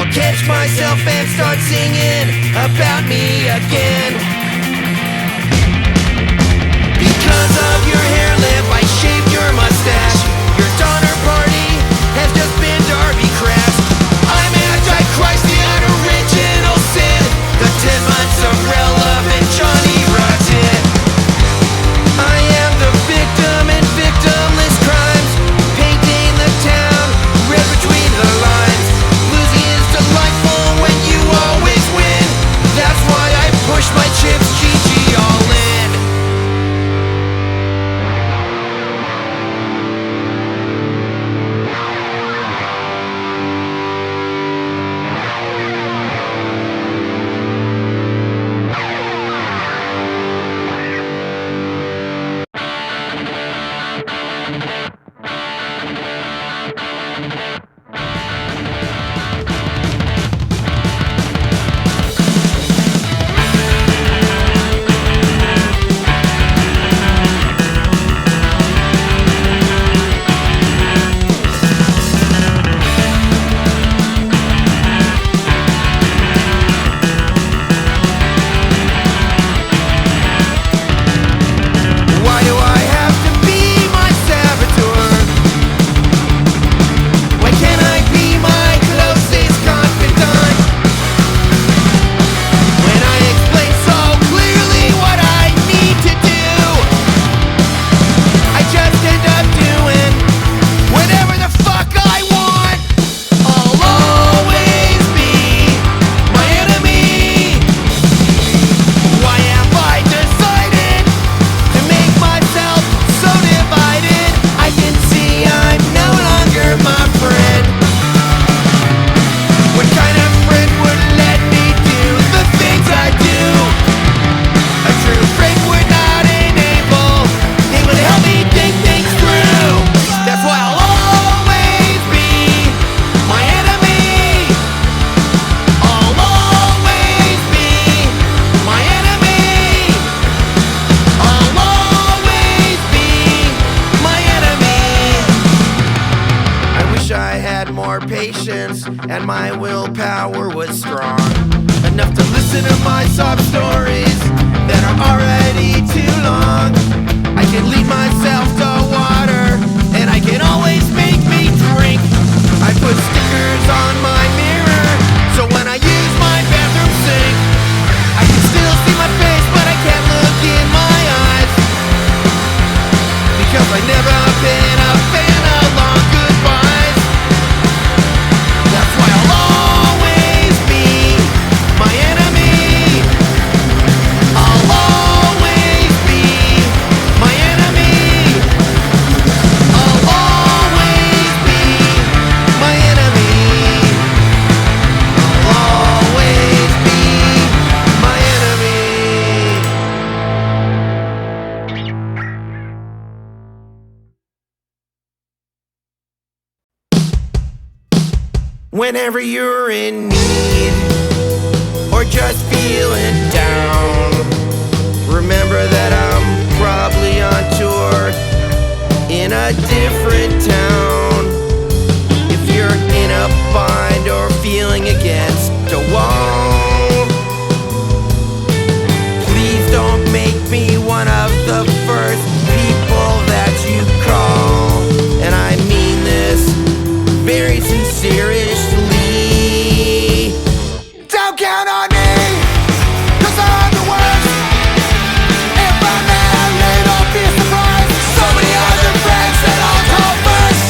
I'll catch myself and start singing about me again. Because of your hair lip, I shaved your mustache. Your donor party has just been Darby Crash. I'm Antichrist, the unoriginal sin, the 10 months of relevant Johnny Rotten. I am the victim in victimless crimes, painting the town red between the lines. Losing is delightful when you always win. That's why I push my chips, GG all in. Patience and my willpower was strong enough to listen to my sob stories that are already too long. I can lead myself to water and I can always make me drink. I put stickers on my mirror so when I use my bathroom sink I can still see my face but I can't look in my eyes, because I've never been a fan of long goodbyes. That's why I'll always be my enemy. I'll always be my enemy. I'll always be my enemy. I'll always be my enemy. Whenever you're in need or just feeling down, remember that I'm probably on tour in a different town. If you're in a bind or feeling against a wall, please don't make me one of the first people that you call. And I mean this very sincerely. Don't count on me, 'cause I'm the worst. If I'm mad, don't be surprised. So many other friends that I'll call first.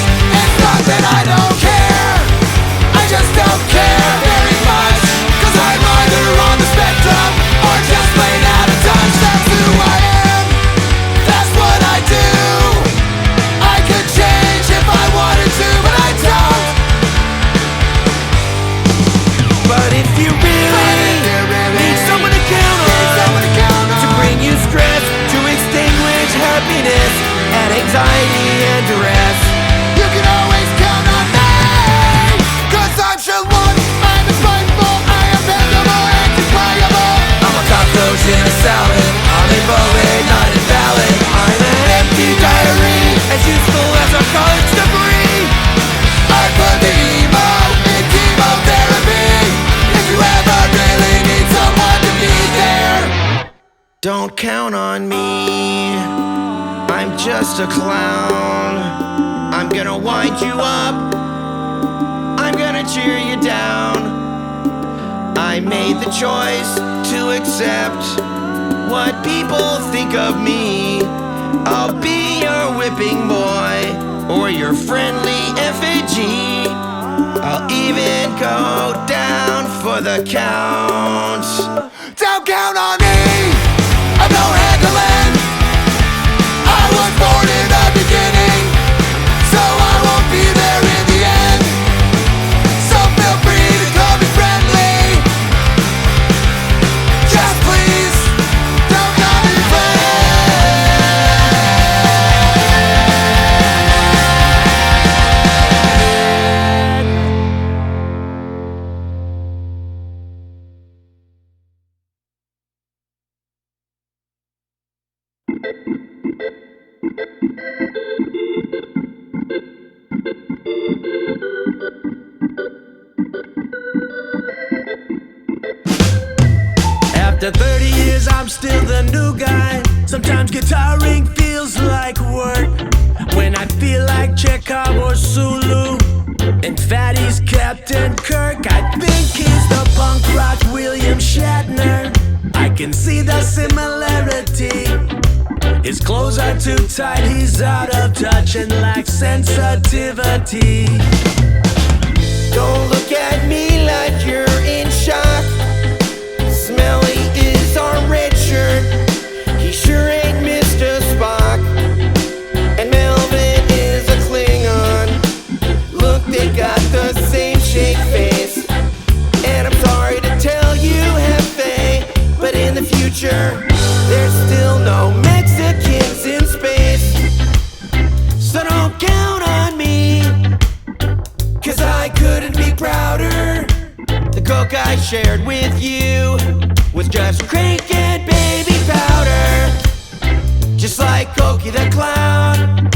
Don't count on me, I'm just a clown. I'm gonna wind you up, I'm gonna cheer you down. I made the choice to accept what people think of me. I'll be your whipping boy or your friendly effigy. I'll even go down for the count. Don't count on me, I'm no handling. I was born in the beginning, so I won't be there in the end. So feel free to call me friendly. Just please, don't call me After 30 years, I'm still the new guy. Sometimes guitaring feels like work. When I feel like Chekhov or Sulu, and Fatty's Captain Kirk, I think he's the punk rock William Shatner. I can see the similarity. His clothes are too tight, he's out of touch and lacks sensitivity. Don't look at me like you're in shock. Smelly is our red shirt, he sure ain't Mr. Spock. And Melvin is a Klingon. Look, they got the same shake face. And I'm sorry to tell you, Hefe, but in the future, there's still no Mexicans in space. So don't count on me, 'cause I couldn't be prouder. The coke I shared with you was just crank and baby powder. Just like Cokie the Clown,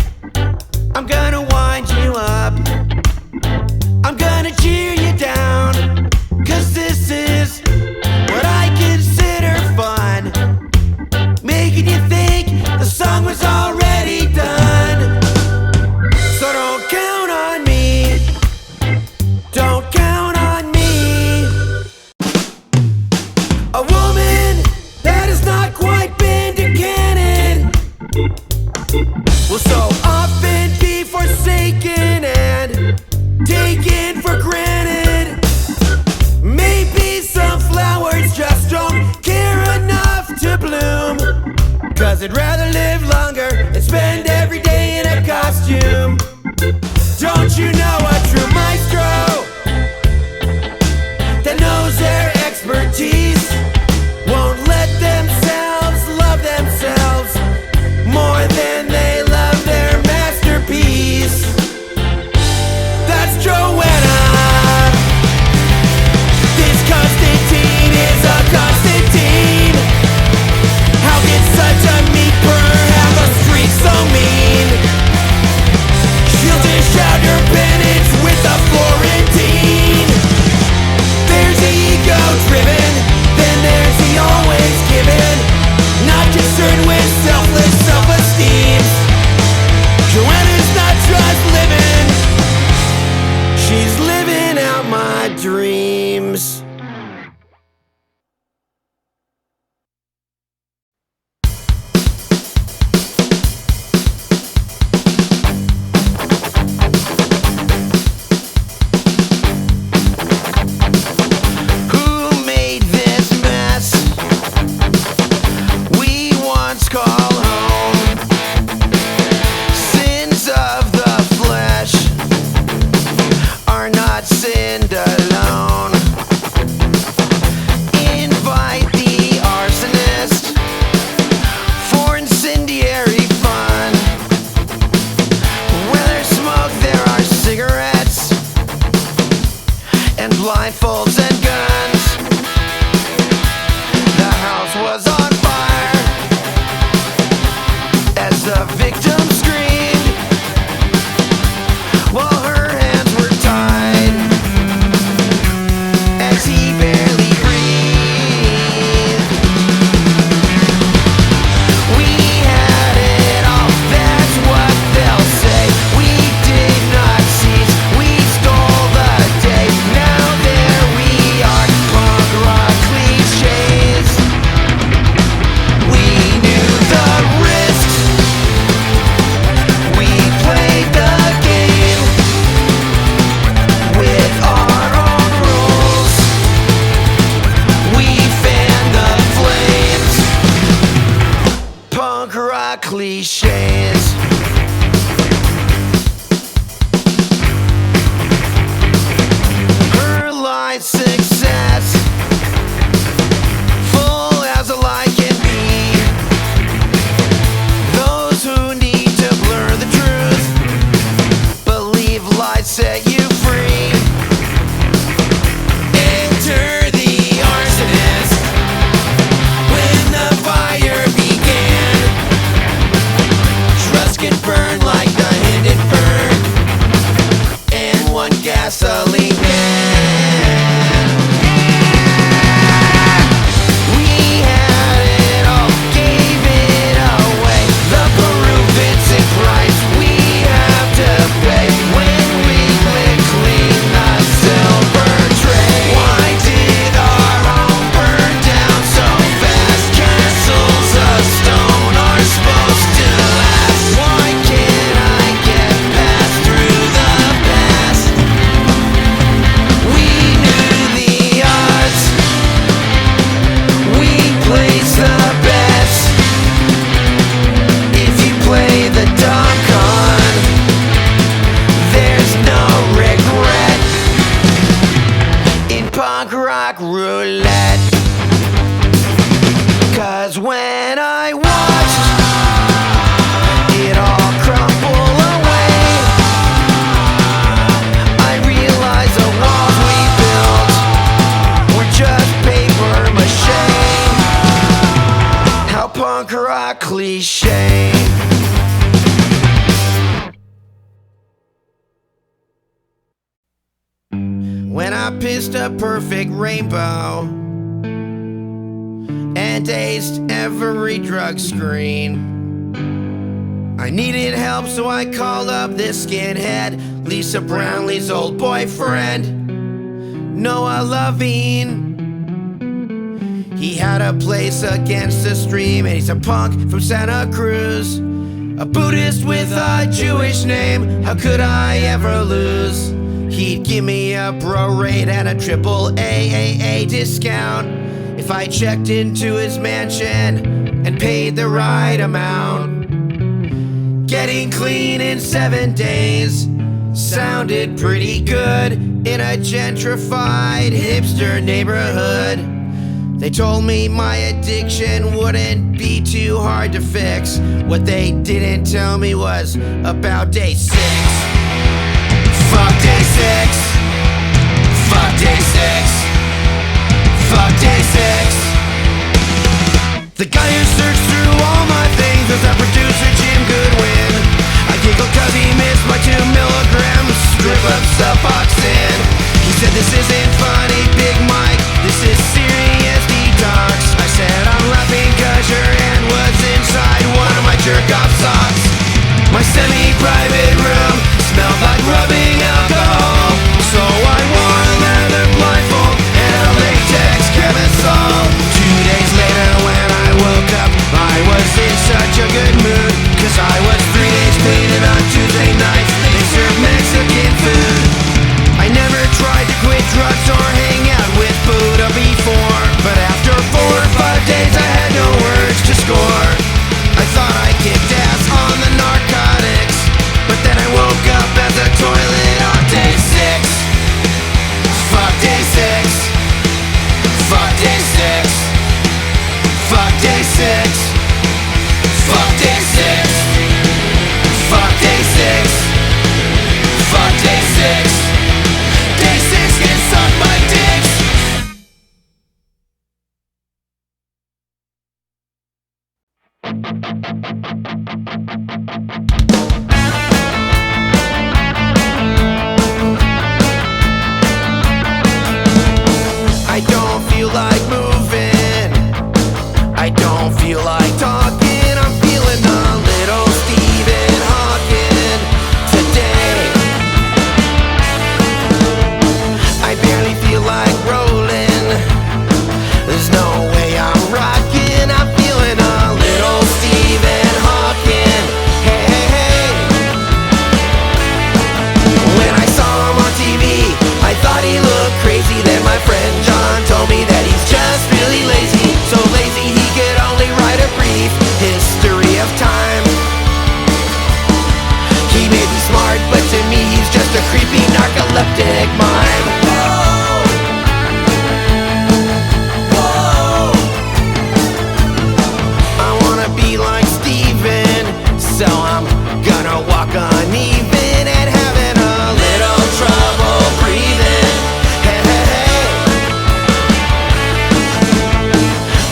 I'm gonna wind you up, I'm gonna cheer you down, 'cause this is what I consider fun, making you think the song was already done. So don't count on me, don't count on me. A woman that has not quite been to canon will so often be forsaken and taken for granted. Maybe some flowers just don't care enough to bloom, 'cause they'd rather live longer and spend every day in a costume. Don't you know a true maestro that knows their expertise won't let themselves love themselves more than they love their masterpiece? That's Joanna. This Constantine is a Constantine. How can such a meat burner have a streak so mean? She'll dish out your penance with a Florentine. There's the ego driven, then there's the always given, not concerned with selfless self-esteem. Joanna's not just living, she's living out my dreams. Who made this mess we once call home? Sins of the flesh are not sinned alone. Invite the arsonist for incendiary fun. Where there's smoke, there are cigarettes and blindfolds and guns. The house was on fire as the victim screamed, while her hands were tied as he barely breathed. gasoline can. Punk rock roulette. 'Cause when I watched it all crumble away, I realized the walls we built were just paper mache. How punk rock cliche. When I pissed a perfect rainbow and aced every drug screen, I needed help, so I called up this skinhead, Lisa Brownlee's old boyfriend, Noah Levine. He had a place against the stream, and he's a punk from Santa Cruz, a Buddhist with a Jewish name. How could I ever lose? He'd give me a bro rate and a triple AAA discount if I checked into his mansion and paid the right amount. Getting clean in 7 days sounded pretty good in a gentrified hipster neighborhood. They told me my addiction wouldn't be too hard to fix. What they didn't tell me was about day 6. Fuck day 6. Fuck day 6. Fuck day 6. The guy who searched through all my things was that producer Jim Goodwin. I giggled 'cause he missed my 2 milligrams strip of Suboxone. He said, "This isn't funny, Big Mike, this is serious detox." I said, "I'm laughing 'cause your hand was inside one of my jerk-off socks." My semi-private room smelled like rubbing alcohol, so I wore a leather blindfold and a latex camisole. 2 days later when I woke up, I was in such a good mood, 'cause I was 3 days clean, and on Tuesday nights they served Mexican food. I never tried to quit drugs or hang out with Buddha before, but after 4 or 5 days I had no urge to score. I thought I kicked ass on the narcotics, but then I woke up at the toilet on day 6. Fuck day 6. Fuck day 6. Fuck day 6. Fuck day 6. Fuck day 6. Fuck day 6. Day 6 can suck my dicks. I don't feel like moving, I don't feel like talking, I'm feeling a little Stephen Hawking today. I barely feel like rolling, there's no way I'm rocking, I'm feeling a little Stephen Hawking. Hey, hey, hey. When I saw him on TV, I thought he looked crazy, then my friend John told me that he's just really lazy, so lazy he could only write a brief history of time. He may be smart, but to me he's just a creepy narcoleptic mime. Whoa. Whoa. I wanna be like Steven, so I'm gonna walk uneven and having a little trouble breathing. Hey, hey, hey.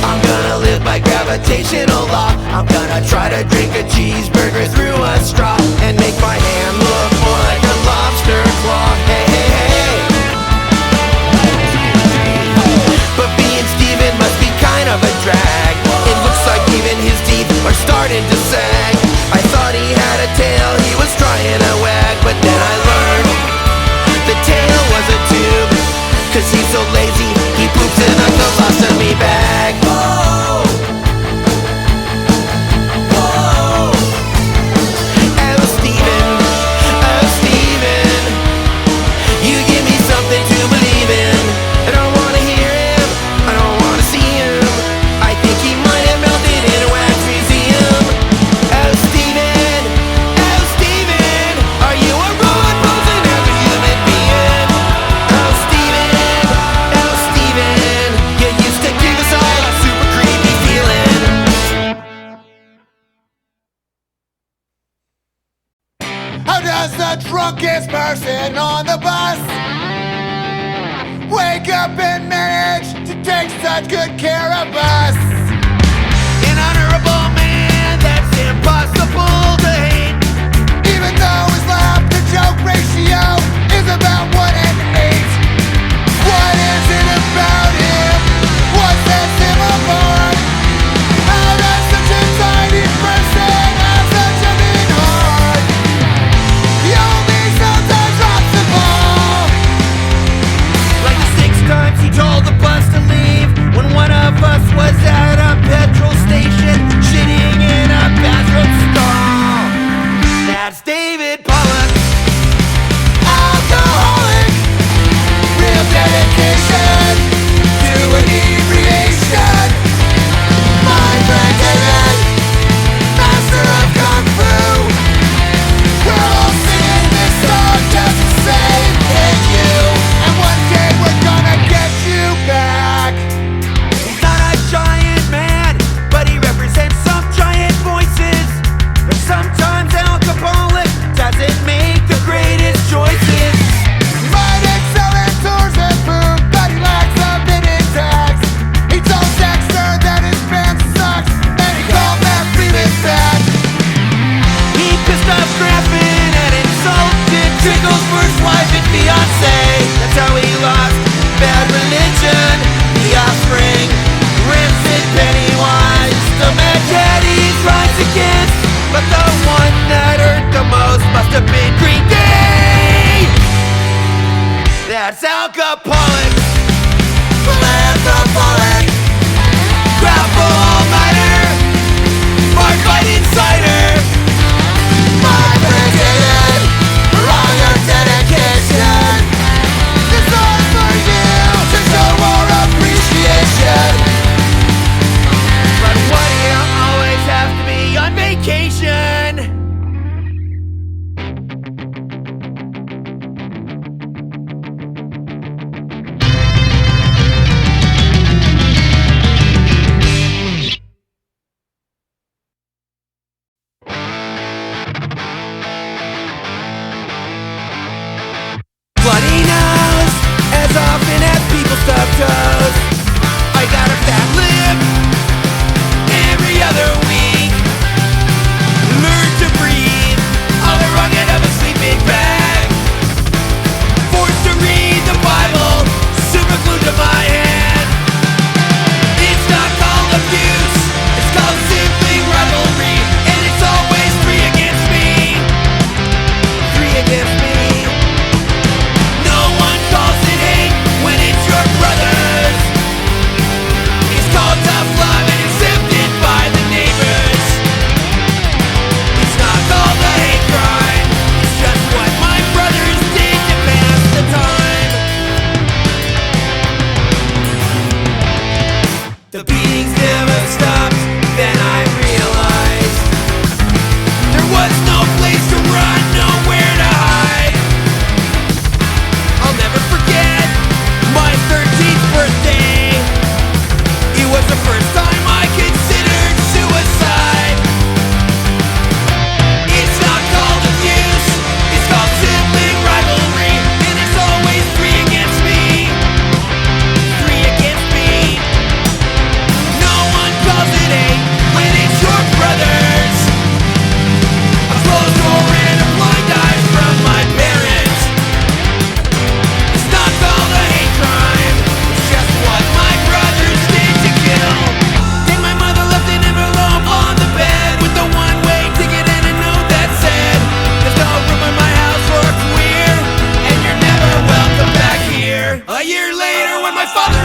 I'm gonna live by gravitational law, I'm gonna try to drink a cheeseburger through a straw and make my hand look more like a lobster claw. Hey, hey, hey. on the bus. Wake up and manage to take such good care of us. An honorable man that's impossible to hate, even though his laugh-to-joke ratio is about 1:8. What is it about him? What sets him apart? How does such a tiny person have such a mean heart? He only sometimes drops the ball. Like the 6 times he told the bus to leave when one of us was at a petrol station shitting in a bathroom stall. That's David Pollock. Alcoholic, real dedication to inebriation. My friend David, master of Kung Fu. We're all singing this song just to say thank you. And one day we're gonna get you back. He's not a giant man, but he represents some giant voices. But sometimes alcoholic doesn't make the greatest choices. He might excel in tours and food, but he lacks a bit in tax. He told Dexter that his band sucks, and he called Matt Freeman back. He pissed off Graffin and insulted Trickle's first wife and fiancé. That's how he lost Bad Religion, The Offspring, Rancid, Pennywise. The Mad Caddies rise against, but the one that hurt the most must have been Green Day. That's alcoholic, philanthropic, grapple all-nighter, bar fight insider. My friend David, for all your dedication, this song's for you to show more appreciation. But why do you always have to be on vacation? Bloody nose, as often as people stub toes. I got a fat lip every other week. Learn to breathe on the wrong end of a sleeping bag. Forced to read the Bible, super glued to my hand. It's not called abuse, it's called simply rivalry. And it's always 3 against me. 3 against me. No one calls it hate when it's your brothers. It's called tough love and accepted by the neighbors. It's not called a hate crime, it's just what my brothers did to pass the time. The beatings never stopped, then I realized there was no place to run, nowhere to hide. I'll never forget my 13th birthday. It was the first time I considered suicide. It's not called abuse, it's called sibling rivalry. And it's always 3 against me. 3 against me. No one calls it hate when it's your brothers. A closed door and a blind eye from my parents. It's not called a hate crime, it's just what my brothers did to kill. Then my mother left an envelope on the bed with a one-way ticket and a note that said, there's no room in my house for a queer, and you're never welcome back here. A year later when my father